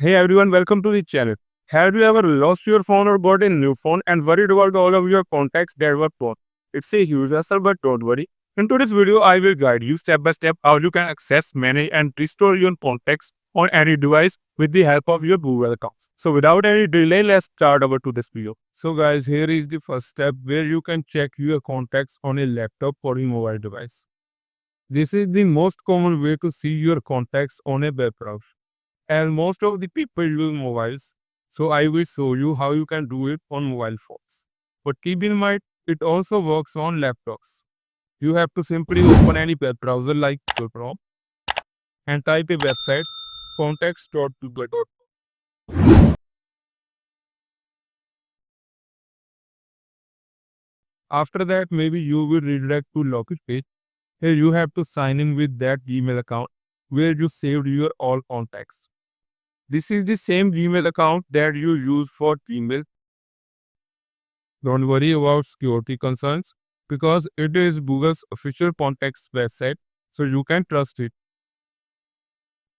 Hey everyone, welcome to the channel. Have you ever lost your phone or got a new phone and worried about all of your contacts that were gone? It's a huge hassle, but don't worry. In today's video, I will guide you step by step how you can access, manage, and restore your contacts on any device with the help of your Google accounts. So without any delay, let's start over to this video. So guys, here is the first step where you can check your contacts on a laptop or a mobile device. This is the most common way to see your contacts on a web browser and most of the people use mobiles. So I will show you how you can do it on mobile phones. But keep in mind, it also works on laptops. You have to simply open any web browser like Google Chrome and type a website contacts.google.com. After that, maybe you will redirect to login page. Here you have to sign in with that Gmail account where you saved your all contacts. This is the same Gmail account that you use for email. Don't worry about security concerns because it is Google's official contacts website, so you can trust it.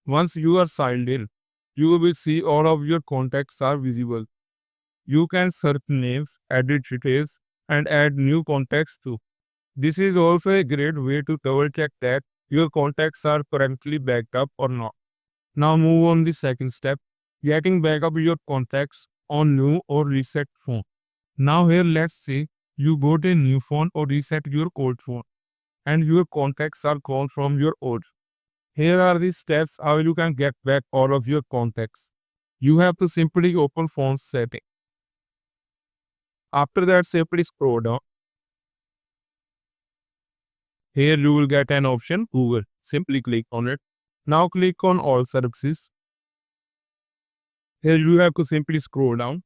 Once you are signed in, you will see all of your contacts are visible. You can search names, edit details, and add new contacts too. This is also a great way to double check that your contacts are currently backed up or not. Now move on the second step, getting back up your contacts on new or reset phone. Now here let's say you got a new phone or reset your old phone and your contacts are gone from your old. Here are the steps how you can get back all of your contacts. You have to simply open phone setting. After that simply scroll down. Here you will get an option Google. Simply click on it. Now click on all services. Here you have to simply scroll down.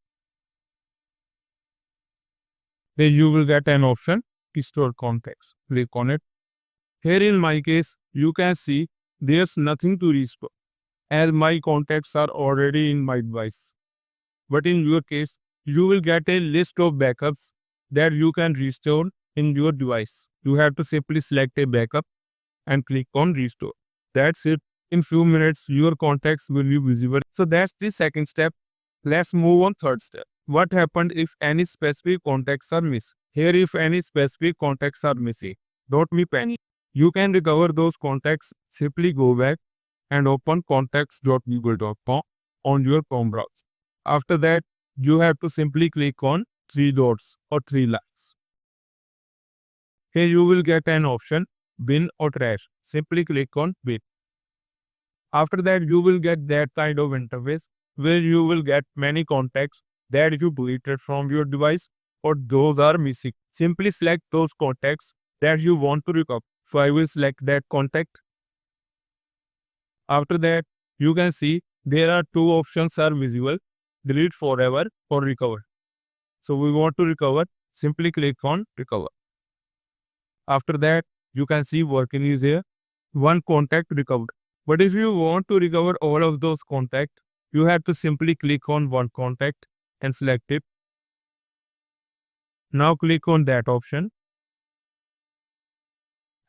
Then you will get an option Restore Contacts. Click on it. Here in my case, you can see there's nothing to restore as my contacts are already in my device. But in your case, you will get a list of backups that you can restore in your device. You have to simply select a backup and click on restore. That's it. In few minutes, your contacts will be visible. So that's the second step. Let's move on third step. What happened if any specific contacts are missing? Here, if any specific contacts are missing, don't be panic. You can recover those contacts. Simply go back and open contacts.google.com on your Chrome browser. After that, you have to simply click on three dots or three lines. Here you will get an option bin or trash. Simply click on bin. After that, you will get that kind of interface where you will get many contacts that you deleted from your device or those are missing. Simply select those contacts that you want to recover. So I will select that contact. After that, you can see there are two options are visible, delete forever or recover. So we want to recover, simply click on recover. After that, you can see working is here, one contact recovered. But if you want to recover all of those contacts, you have to simply click on one contact and select it. Now click on that option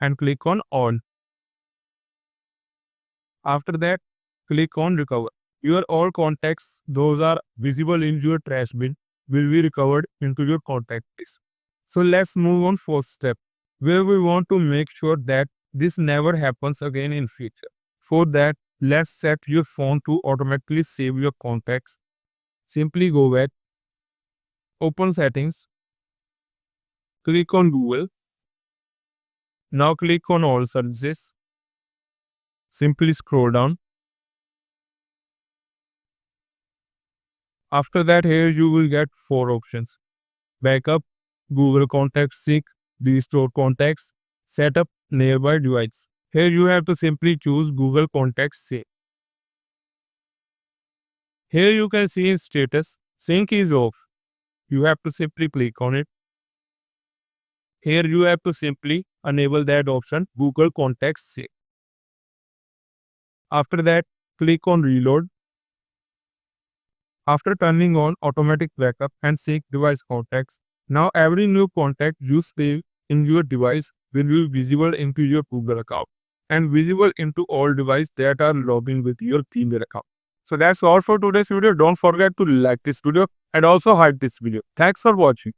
and click on all. After that, click on recover. Your all contacts, those are visible in your trash bin, will be recovered into your contact list. So let's move on fourth step, where we want to make sure that this never happens again in future. For that, let's set your phone to automatically save your contacts. Simply go back, open settings, click on Google. Now click on all services. Simply scroll down. After that, here you will get four options: backup, Google Contacts Sync, restore contacts, setup nearby device. Here you have to simply choose Google Contacts Sync. Here you can see in status, sync is off. You have to simply click on it. Here you have to simply enable that option, Google Contacts Sync. After that, click on reload. After turning on automatic backup and sync device contacts, now every new contact you save in your device will be visible into your Google account and visible into all devices that are logged in with your Gmail account. So that's all for today's video. Don't forget to like this video and also hide this video. Thanks for watching.